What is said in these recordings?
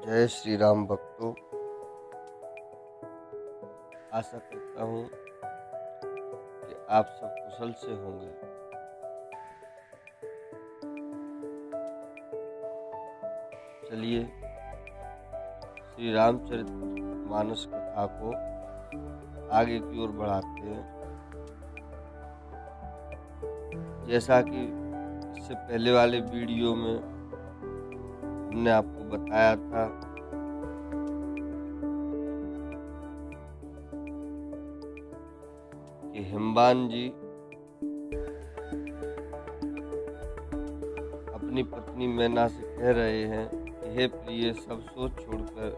जय श्री राम भक्तों। आशा करता हूँ कि आप सब कुशल से होंगे। चलिए श्री रामचरितमानस कथा को आगे की ओर बढ़ाते हैं। जैसा कि इससे पहले वाले वीडियो में हमने आपको बताया था कि हिमवान जी अपनी पत्नी मैना से कह रहे हैं कि हे प्रिय, सब सोच छोड़कर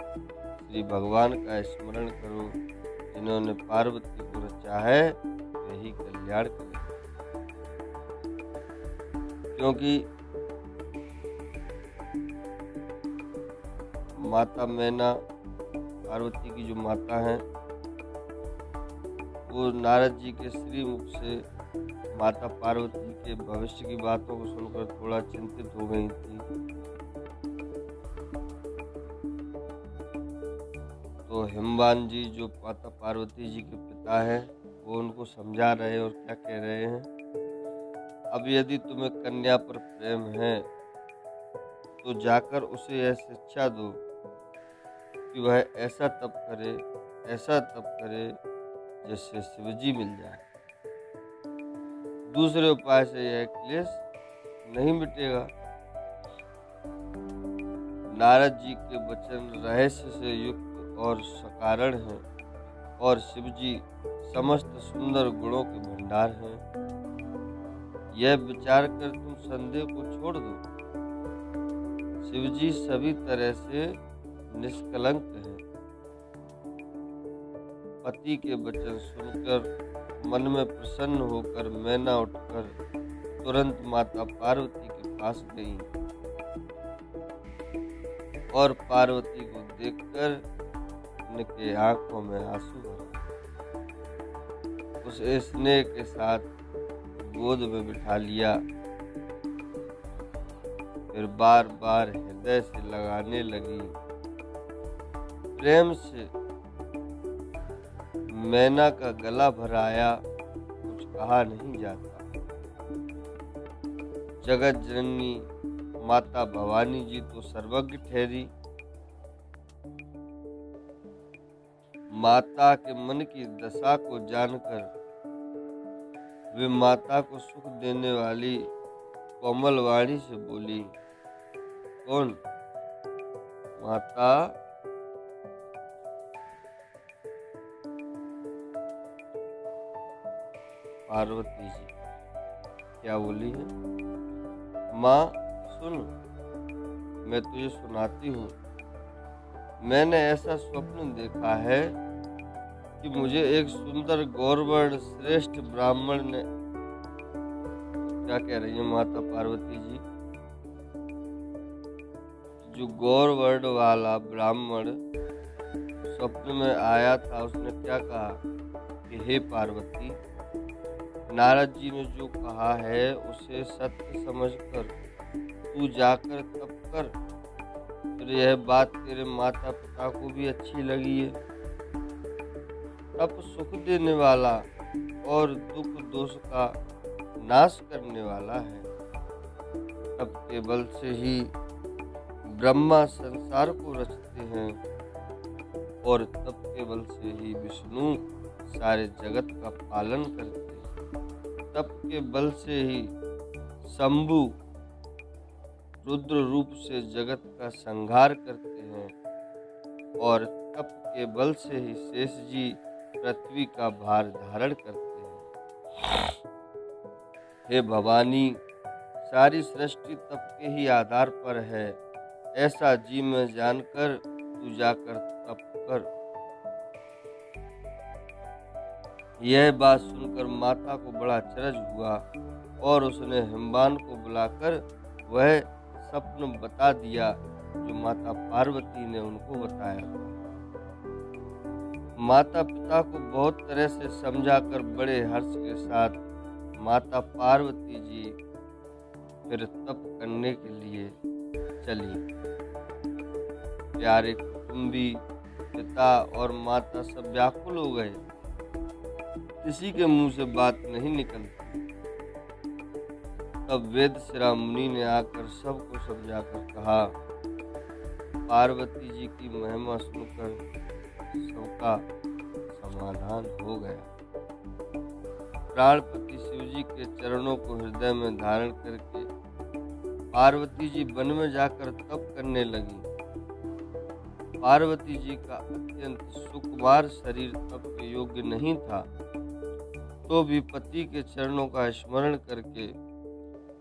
श्री भगवान का स्मरण करो। जिन्होंने पार्वती को रचा है वही कल्याण करे। क्योंकि माता मैना, पार्वती की जो माता हैं, वो नारद जी के श्री मुख से माता पार्वती के भविष्य की बातों को सुनकर थोड़ा चिंतित हो गई थी। तो हिमवान जी जो माता पार्वती जी के पिता हैं, वो उनको समझा रहे और क्या कह रहे हैं, अब यदि तुम्हें कन्या पर प्रेम है तो जाकर उसे यह शिक्षा दो कि वह ऐसा तप करे जिससे शिवजी मिल जाए। दूसरे उपाय से यह क्लेश नहीं मिटेगा। नारद जी के वचन रहस्य से युक्त और सकारण हैं और शिवजी समस्त सुंदर गुणों के भंडार हैं। यह विचार कर तुम संदेह को छोड़ दो। शिवजी सभी तरह से निष्कलंक है। पति के वचन सुनकर मन में प्रसन्न होकर मैना उठकर तुरंत माता पार्वती के पास गई और पार्वती को देखकर उनके आंखों में आंसू भरे। उसे स्नेह के साथ गोद में बिठा लिया, फिर बार बार हृदय से लगाने लगी। प्रेम से मैना का गला भराया, कुछ कहा नहीं जाता। जगत जननी माता भवानी जी तो सर्वज्ञ ठहरी। माता के मन की दशा को जानकर वे माता को सुख देने वाली कोमल वाणी से बोली, कौन? माता, पार्वती जी। क्या बोली है? माँ सुन, मैं तुझे सुनाती हूँ। मैंने ऐसा स्वप्न देखा है कि मुझे एक सुंदर गौरवर्ण श्रेष्ठ ब्राह्मण ने। क्या कह रही है माता पार्वती जी? जो गौरवर्ण वाला ब्राह्मण स्वप्न में आया था, उसने क्या कहा कि हे पार्वती, नारद जी ने जो कहा है उसे सत्य समझकर तू जाकर तप कर। फिर यह बात तेरे माता पिता को भी अच्छी लगी है। तप सुख देने वाला और दुख दोष का नाश करने वाला है। तप के बल से ही ब्रह्मा संसार को रचते हैं और तप के बल से ही विष्णु सारे जगत का पालन करते हैं। तप के बल से ही शंभु रुद्र रूप से जगत का संहार करते हैं और तप के बल से ही शेष जी पृथ्वी का भार धारण करते हैं। हे भवानी, सारी सृष्टि तप के ही आधार पर है, ऐसा जी में जानकर तू जाकर तप कर। यह बात सुनकर माता को बड़ा अचरज हुआ और उसने हिमवान को बुलाकर वह स्वप्न बता दिया जो माता पार्वती ने उनको बताया। माता पिता को बहुत तरह से समझाकर बड़े हर्ष के साथ माता पार्वती जी फिर तप करने के लिए चली। प्यारे कुटुंबी, पिता और माता सब व्याकुल हो गए। किसी के मुंह से बात नहीं निकलती। तब वेदशिरा मुनि ने आकर सबको समझाकर कहा, पार्वती जी की महिमा सुनकर सबका समाधान हो गया। प्राणपति शिव जी के चरणों को हृदय में धारण करके पार्वती जी वन में जाकर तप करने लगी। पार्वती जी का अत्यंत सुकुमार शरीर तप के योग्य नहीं था, तो भी पति के चरणों का स्मरण करके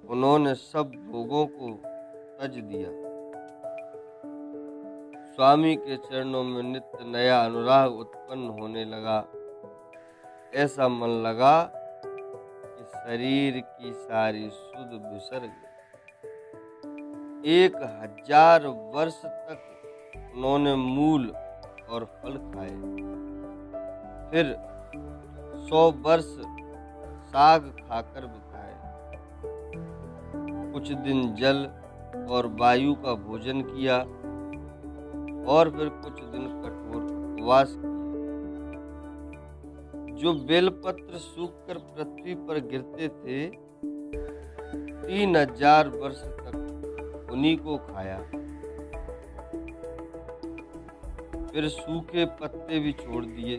उन्होंने सब भोगों को तज दिया। स्वामी के चरणों में नित्य नया अनुराग उत्पन्न होने लगा। ऐसा मन लगा कि शरीर की सारी सुध बिसर गई। 1000 वर्ष तक उन्होंने मूल और फल खाए, फिर 100 वर्ष साग खाकर बिताए। कुछ दिन जल और वायु का भोजन किया और फिर कुछ दिन कठोर उपवास किया। जो बेलपत्र सूखकर पृथ्वी पर गिरते थे, 3000 वर्ष तक उन्हीं को खाया। फिर सूखे पत्ते भी छोड़ दिए।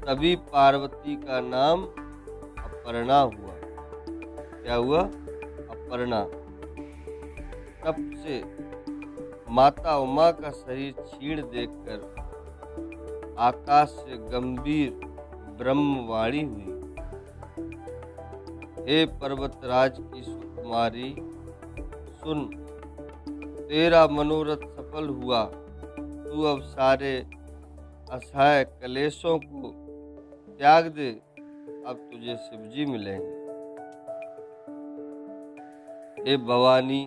तभी पार्वती का नाम अपर्णा हुआ। क्या हुआ? अपर्णा। तब से माता उमा का शरीर क्षीण देखकर आकाश से गंभीर ब्रह्मवाणी हुई, हे पर्वतराज की सुकुमारी, सुन, तेरा मनोरथ सफल हुआ। तू अब सारे असहाय कलेशों को त्याग दे। अब तुझे शिवजी मिलेंगे। हे भवानी,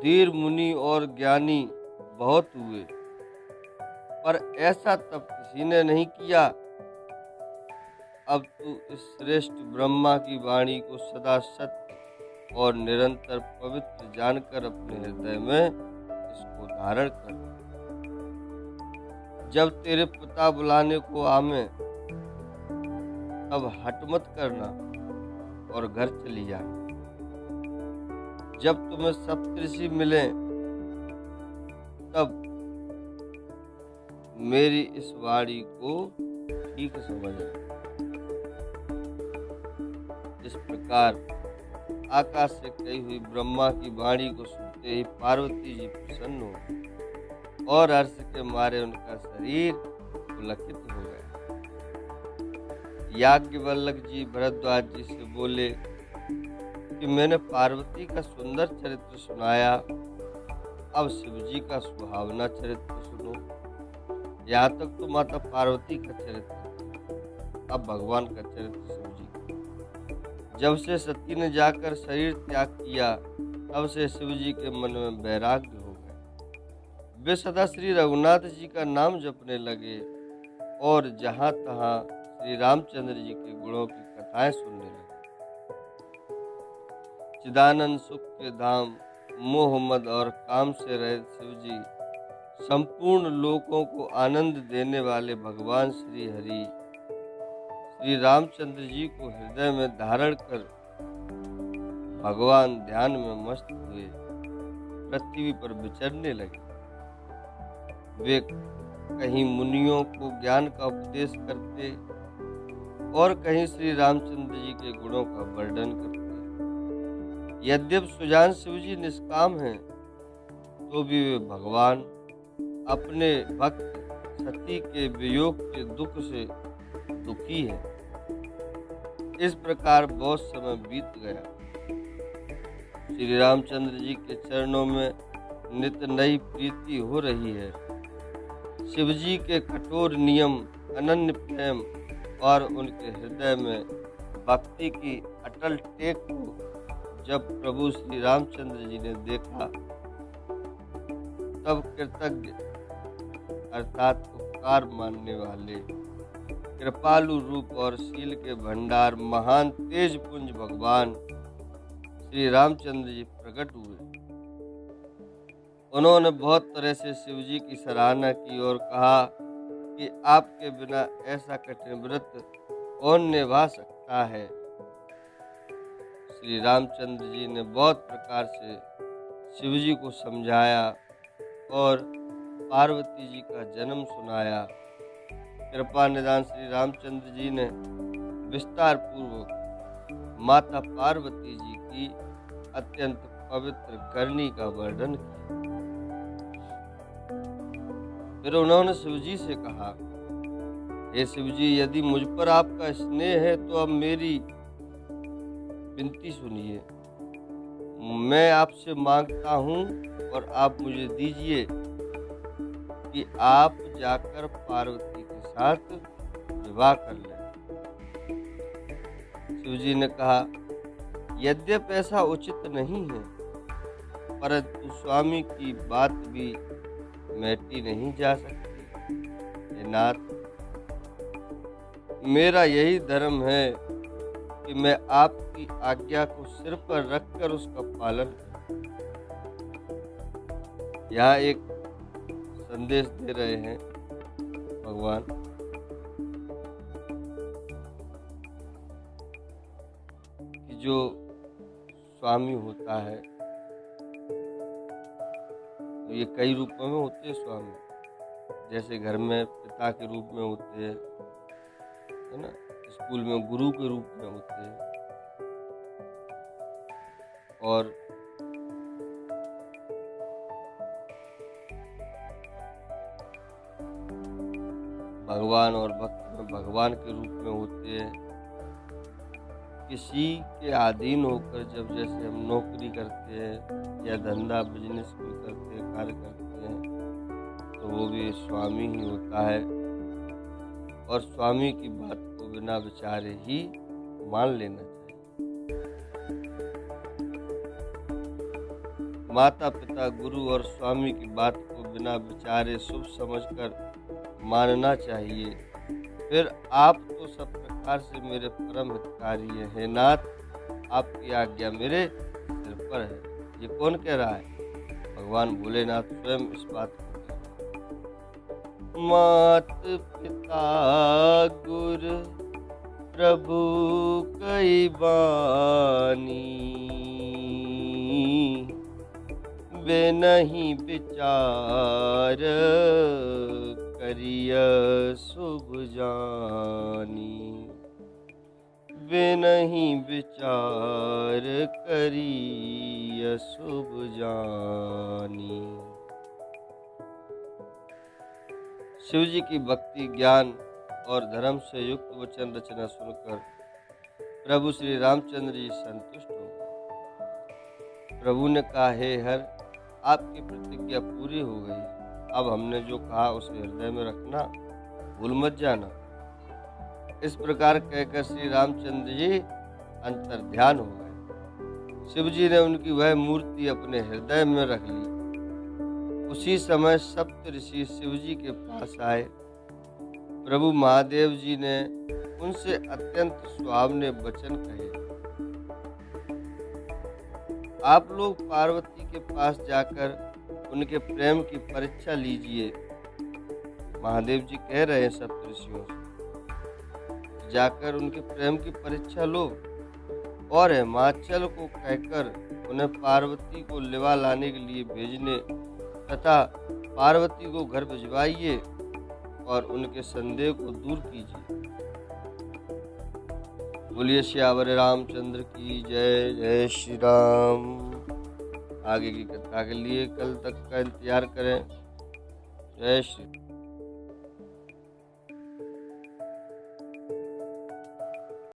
धीर मुनि और ज्ञानी बहुत हुए, पर ऐसा तब किसी ने नहीं किया। अब तू इस श्रेष्ठ ब्रह्मा की वाणी को सदा सत्य और निरंतर पवित्र जानकर अपने हृदय में इसको धारण कर। जब तेरे पिता बुलाने को आवे, तब हट मत करना और घर चली जाना। जब तुम्हें सप्तऋषि मिले, तब मेरी इस वाणी को ठीक समझना। इस प्रकार आकाश से कही हुई ब्रह्मा की वाणी को सुनते ही पार्वती जी प्रसन्न हो और हर्ष के मारे उनका शरीर पुलकित हो गया। याज्ञवल्क्य जी भरद्वाज जी से बोले कि मैंने पार्वती का सुंदर चरित्र सुनाया, अब शिवजी का सुहावना चरित्र सुनो। यहाँ तक तो माता पार्वती का चरित्र, अब भगवान का चरित्र शिवजी का। जब से सती ने जाकर शरीर त्याग किया, तब से शिवजी के मन में वैराग्य हो गए। वे सदा श्री रघुनाथ जी का नाम जपने लगे और जहाँ तहाँ श्री रामचंद्र जी के गुणों की कथाएं सुनने लगे। चिदानंद सुख के धाम मोह मद और काम से रहित शिवजी, संपूर्ण लोकों को आनंद देने वाले भगवान श्री हरि श्री रामचंद्र जी को हृदय में धारण कर भगवान ध्यान में मस्त हुए पृथ्वी पर विचरने लगे। वे कहीं मुनियों को ज्ञान का उपदेश करते और कहीं श्री रामचंद्र जी के गुणों का वर्णन करते। यद्यपि सुजान शिवजी निष्काम हैं, तो भी वे भगवान अपने भक्त सती के वियोग के दुख से दुखी है। इस प्रकार बहुत समय बीत गया। श्री रामचंद्र जी के चरणों में नित्य नई प्रीति हो रही है। शिवजी के कठोर नियम, अनन्य प्रेम और उनके हृदय में भक्ति की अटल टेक को जब प्रभु श्री रामचंद्र जी ने देखा, तब कृतज्ञ अर्थात उपकार मानने वाले कृपालु रूप और शील के भंडार महान तेज पुंज भगवान श्री रामचंद्र जी प्रकट हुए उन्होंने बहुत तरह से शिव जी की सराहना की और कहा कि आपके बिना ऐसा कठिन व्रत कौन निभा सकता है। श्री रामचंद्र जी ने बहुत प्रकार से शिव जी को समझाया और पार्वती जी का जन्म सुनाया। कृपा निदान श्री रामचंद्र जी ने विस्तार पूर्वक माता पार्वती जी की अत्यंत पवित्र करनी का वर्णन किया। फिर उन्होंने शिव जी से कहा, हे शिव जी, यदि मुझ पर आपका स्नेह है तो अब मेरी विनती सुनिए। मैं आपसे मांगता हूँ और आप मुझे दीजिए कि आप जाकर पार्वती के साथ विवाह कर लें। शिव जी ने कहा, यद्यपि ऐसा उचित नहीं है, परंतु स्वामी की बात भी मैटी नहीं जा सकती। हे नाथ, मेरा यही धर्म है कि मैं आपकी आज्ञा को सिर पर रखकर उसका पालन करूं। यहाँ एक संदेश दे रहे हैं भगवान कि जो स्वामी होता है, तो ये कई रूपों में होते हैं स्वामी। जैसे घर में पिता के रूप में होते हैं, है ना, स्कूल में गुरु के रूप में होते हैं, और भगवान और भक्त में भगवान के रूप में होते हैं। किसी के अधीन होकर जब जैसे हम नौकरी करते हैं या धंधा बिजनेस कोई करते हैं, कार्य करते हैं, तो वो भी स्वामी ही होता है और स्वामी की बात को बिना विचारे ही मान लेना चाहिए। माता पिता गुरु और स्वामी की बात को बिना विचारे शुभ समझकर मानना चाहिए। फिर आप तो सब प्रकार से मेरे परम हितकारी हैं। हे नाथ, आपकी आज्ञा मेरे सिर पर है। ये कौन कह रहा है? भगवान भोलेनाथ स्वयं इस बात को कह रहे हैं। मात पिता गुरु प्रभु कई बानी, वे नहीं विचार करिय शुभ जानी। वे नहीं विचार करिय शुभ जानी। शिव जी की भक्ति, ज्ञान और धर्म से युक्त वचन रचना सुनकर प्रभु श्री रामचंद्र जी संतुष्ट हो गए। प्रभु ने कहा, हे हर, आपकी प्रतिज्ञा पूरी हो गई। अब हमने जो कहा उसे हृदय में रखना, भूल मत जाना। इस प्रकार कहकर श्री रामचंद्र जी अंतर ध्यान हो गए। शिव जी ने उनकी वह मूर्ति अपने हृदय में रख ली। उसी समय सप्त ऋषि शिव जी के पास आए। प्रभु महादेव जी ने उनसे अत्यंत सुहावने वचन कहे। आप लोग पार्वती के पास जाकर उनके प्रेम की परीक्षा लीजिए। महादेव जी कह रहे हैं सप्त ऋषियों से, जाकर उनके प्रेम की परीक्षा लो और हिमाचल को कहकर उन्हें पार्वती को लिवा लाने के लिए भेजने तथा पार्वती को घर भिजवाइए और उनके संदेह को दूर कीजिए। बोलिए श्यावर रामचंद्र की जय। जय श्री राम। आगे की कथा के लिए कल तक का इंतजार करें। जय श्री